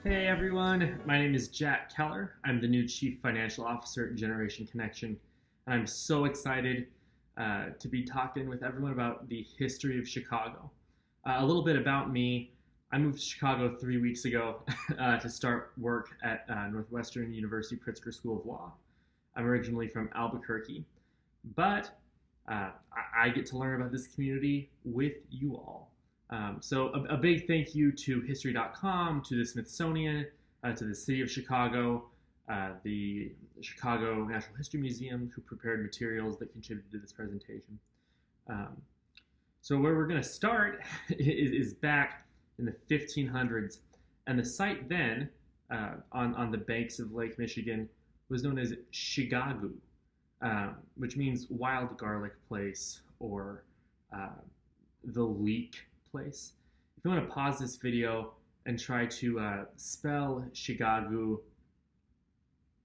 Hey everyone, my name is Jack Keller. I'm the new Chief Financial Officer at Generation Connection. And I'm so excited to be talking with everyone about the history of Chicago. A little bit about me. I moved to Chicago 3 weeks ago to start work at Northwestern University Pritzker School of Law. I'm originally from Albuquerque, but I get to learn about this community with you all. So a big thank you to History.com, to the Smithsonian, to the City of Chicago, the Chicago Natural History Museum, who prepared materials that contributed to this presentation. So where we're going to start is back in the 1500s, and the site then, on the banks of Lake Michigan, was known as Chigagu, which means wild garlic place, or the leek place. If you want to pause this video and try to spell Chigagu,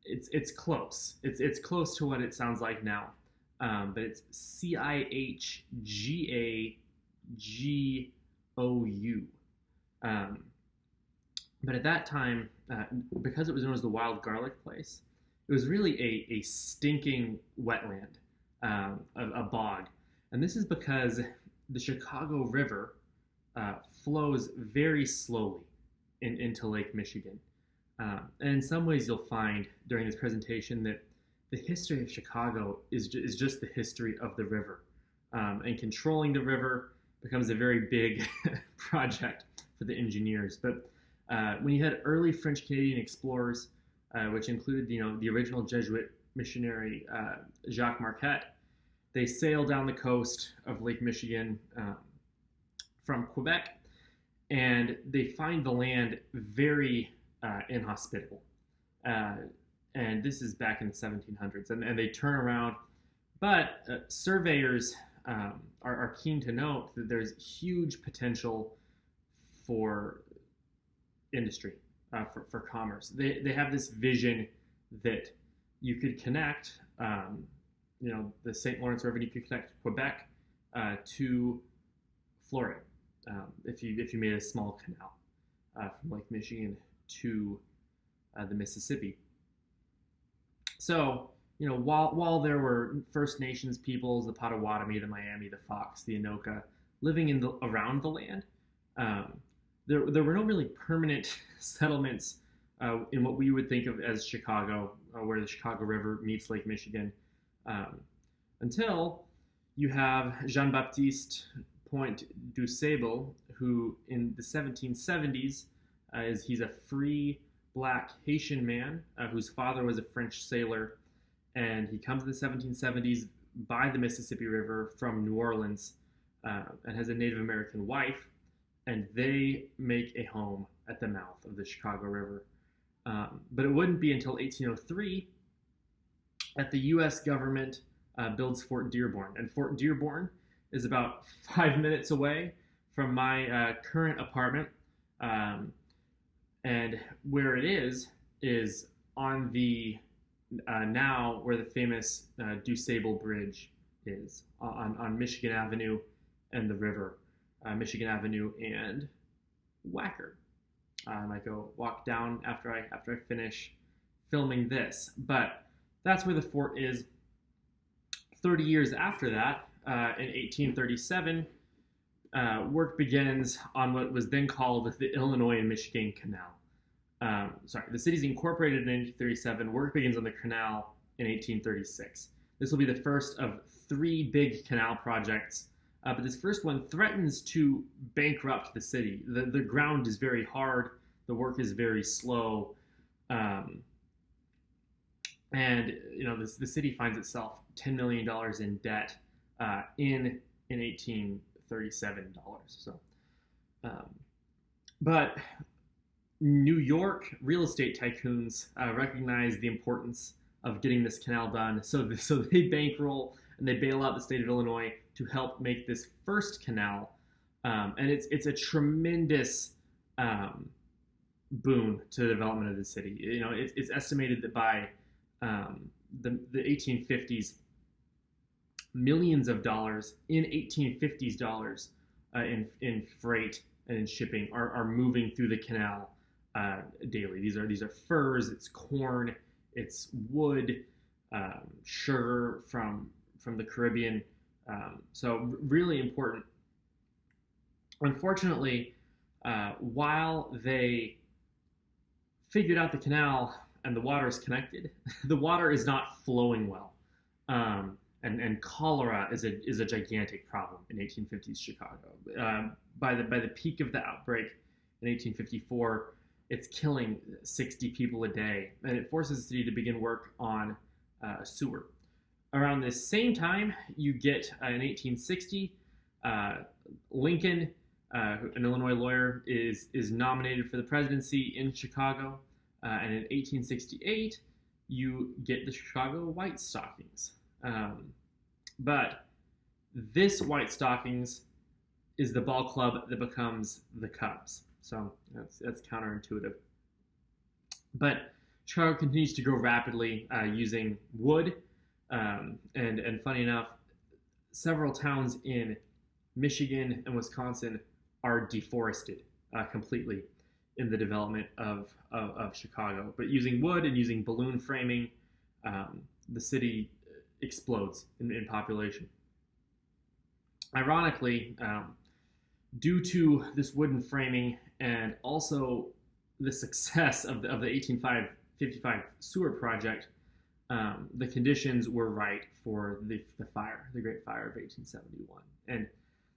it's close. It's close to what it sounds like now, but it's Chigagou. But at that time, because it was known as the wild garlic place, it was really a stinking wetland, a bog. And this is because the Chicago River flows very slowly into Lake Michigan. And in some ways you'll find during this presentation that the history of Chicago is just the history of the river. And controlling the river becomes a very big project for the engineers. But when you had early French-Canadian explorers, which included the original Jesuit missionary Jacques Marquette, they sailed down the coast of Lake Michigan from Quebec, and they find the land very inhospitable. And this is back in the 1700s, and they turn around. But surveyors are keen to note that there's huge potential for industry, for commerce. They have this vision that you could connect, the St. Lawrence River, you could connect Quebec to Florida. If you made a small canal from Lake Michigan to the Mississippi. So, while there were First Nations peoples, the Potawatomi, the Miami, the Fox, the Anoka, living around the land, there were no really permanent settlements in what we would think of as Chicago, where the Chicago River meets Lake Michigan, until you have Jean-Baptiste Point du Sable, who in the 1770s he's a free black Haitian man whose father was a French sailor, and he comes in the 1770s by the Mississippi River from New Orleans and has a Native American wife, and they make a home at the mouth of the Chicago River. But it wouldn't be until 1803 that the U.S. government builds Fort Dearborn, and Fort Dearborn is about 5 minutes away from my current apartment, and where it is on the now where the famous DuSable Bridge is on Michigan Avenue and the river, Michigan Avenue and Wacker. I might go walk down after I finish filming this, but that's where the fort is. 30 years after that, in 1837, work begins on what was then called the Illinois and Michigan Canal. The city's incorporated in 1837. Work begins on the canal in 1836. This will be the first of 3 big canal projects, but this first one threatens to bankrupt the city. The ground is very hard. The work is very slow. And the city finds itself $10 million in debt in 1837 dollars. So, but New York real estate tycoons recognize the importance of getting this canal done, so they bankroll and they bail out the state of Illinois to help make this first canal, and it's a tremendous boon to the development of the city. It's estimated that by the 1850s, millions of dollars in 1850s dollars in freight and in shipping are moving through the canal daily. These are furs, it's corn, it's wood, sugar from the Caribbean. So really important. Unfortunately, while they figured out the canal and the water is connected, the water is not flowing well. And cholera is a gigantic problem in 1850s Chicago. By the peak of the outbreak in 1854, it's killing 60 people a day, and it forces the city to begin work on sewer. Around this same time, you get in 1860, Lincoln, an Illinois lawyer, is nominated for the presidency in Chicago, and in 1868, you get the Chicago White Stockings. But this White Stockings is the ball club that becomes the Cubs. So that's counterintuitive. But Chicago continues to grow rapidly using wood. And funny enough, several towns in Michigan and Wisconsin are deforested completely in the development of Chicago. But using wood and using balloon framing, the city explodes in population. Ironically, due to this wooden framing and also the success of the 1855 sewer project, the conditions were right for the fire, the Great Fire of 1871. And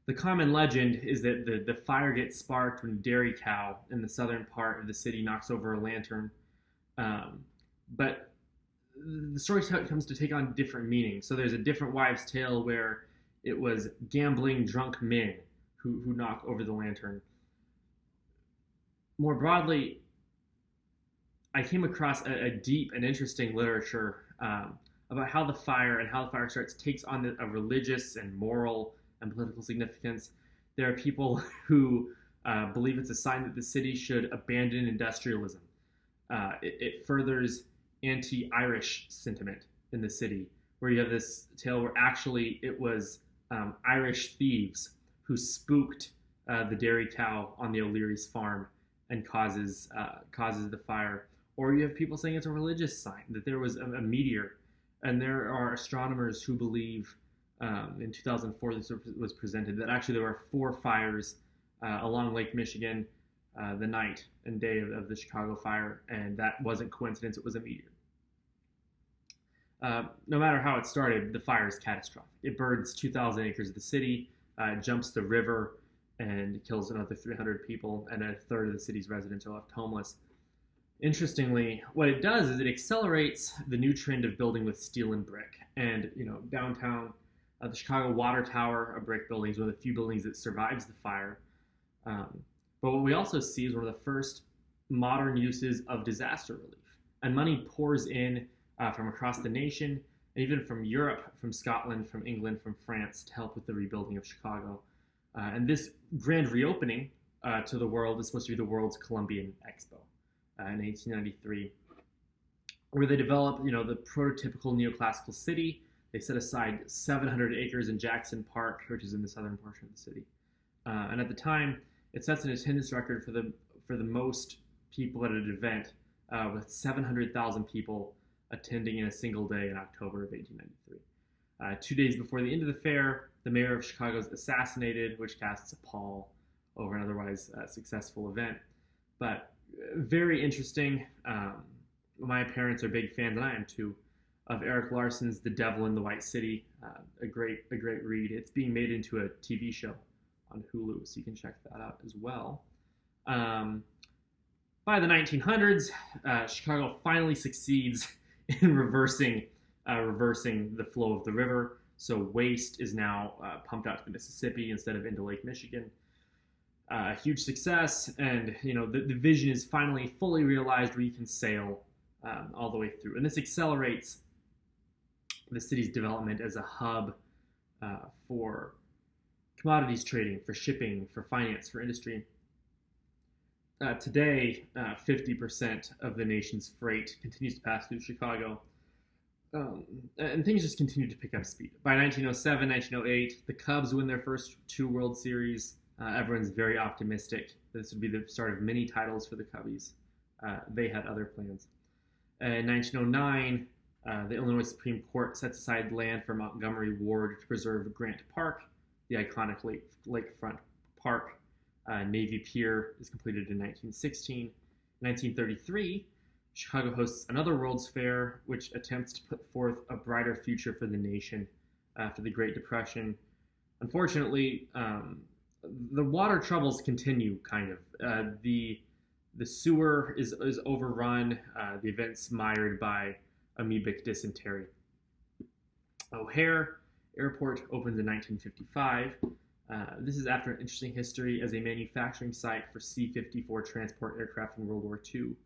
the common legend is that the fire gets sparked when a dairy cow in the southern part of the city knocks over a lantern. But the story comes to take on different meanings. So there's a different wives' tale where it was gambling drunk men who knock over the lantern. More broadly, I came across a deep and interesting literature about how the fire starts takes on a religious and moral and political significance. There are people who believe it's a sign that the city should abandon industrialism. It furthers anti-Irish sentiment in the city, where you have this tale where actually it was Irish thieves who spooked the dairy cow on the O'Leary's farm and causes the fire. Or you have people saying it's a religious sign, that there was a meteor. And there are astronomers who believe, in 2004 this was presented, that actually there were 4 fires along Lake Michigan the night and day of the Chicago fire, and that wasn't coincidence, it was a meteor. No matter how it started, the fire is catastrophic. It burns 2,000 acres of the city, jumps the river, and kills another 300 people, and a third of the city's residents are left homeless. Interestingly, what it does is it accelerates the new trend of building with steel and brick. And downtown, the Chicago Water Tower, a brick building, is one of the few buildings that survives the fire. But what we also see is one of the first modern uses of disaster relief. And money pours in from across the nation, and even from Europe, from Scotland, from England, from France, to help with the rebuilding of Chicago. And this grand reopening to the world is supposed to be the World's Columbian Expo in 1893, where they develop, the prototypical neoclassical city. They set aside 700 acres in Jackson Park, which is in the southern portion of the city. And at the time, it sets an attendance record for the most people at an event, with 700,000 people attending in a single day in October of 1893. 2 days before the end of the fair, the mayor of Chicago is assassinated, which casts a pall over an otherwise successful event. But very interesting. My parents are big fans, and I am too, of Eric Larson's The Devil in the White City. A great read. It's being made into a TV show on Hulu, so you can check that out as well. By the 1900s, Chicago finally succeeds in reversing the flow of the river. So waste is now pumped out to the Mississippi instead of into Lake Michigan. A huge success, and the vision is finally fully realized, where you can sail all the way through. And this accelerates the city's development as a hub for commodities trading, for shipping, for finance, for industry. Today, 50% of the nation's freight continues to pass through Chicago. And things just continue to pick up speed. By 1907, 1908, the Cubs win their first 2 World Series. Everyone's very optimistic that this would be the start of many titles for the Cubbies. they had other plans. In 1909, the Illinois Supreme Court sets aside land for Montgomery Ward to preserve Grant Park, the iconic lakefront park. Navy Pier is completed in 1916. In 1933, Chicago hosts another World's Fair, which attempts to put forth a brighter future for the nation after the Great Depression. Unfortunately, the water troubles continue, kind of. The sewer is overrun, the event's mired by amoebic dysentery. O'Hare Airport opens in 1955. This is after an interesting history as a manufacturing site for C-54 transport aircraft in World War II.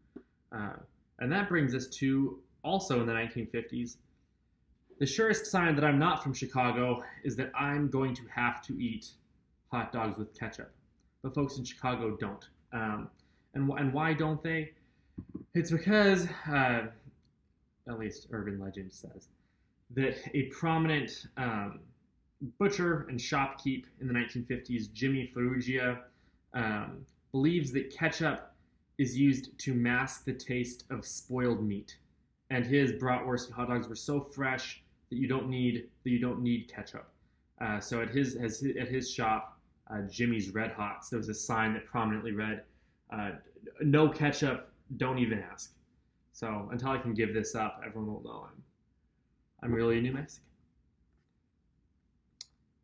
And that brings us to, also in the 1950s, the surest sign that I'm not from Chicago is that I'm going to have to eat hot dogs with ketchup. But folks in Chicago don't. And why don't they? It's because, at least urban legend says, that a prominent butcher and shopkeep in the 1950s, Jimmy Ferrugia, believes that ketchup is used to mask the taste of spoiled meat. And his bratwurst and hot dogs were so fresh that you don't need ketchup. So at his shop, Jimmy's Red Hots, there was a sign that prominently read, "No ketchup, don't even ask." So until I can give this up, everyone will know I'm really a New Mexican.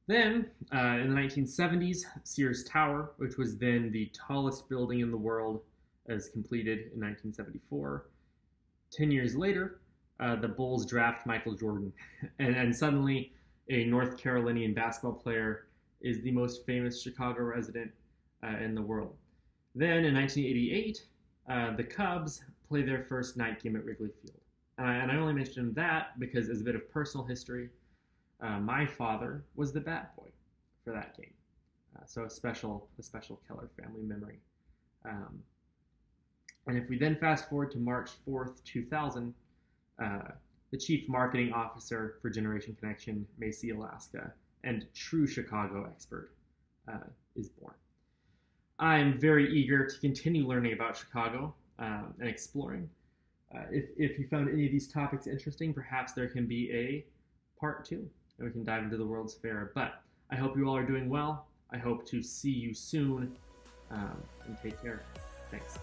Then, in the 1970s, Sears Tower, which was then the tallest building in the world, is completed in 1974. 10 years later, the Bulls draft Michael Jordan, and suddenly a North Carolinian basketball player is the most famous Chicago resident in the world. Then, in 1988, the Cubs play their first night game at Wrigley Field. And I only mention that because, as a bit of personal history, my father was the bat boy for that game. So a special Keller family memory. And if we then fast forward to March 4th, 2000, the chief marketing officer for Generation Connection, Macy, Alaska, and true Chicago expert is born. I'm very eager to continue learning about Chicago and exploring. If you found any of these topics interesting, perhaps there can be a part 2, and we can dive into the World's Fair. But I hope you all are doing well. I hope to see you soon, and take care. Thanks.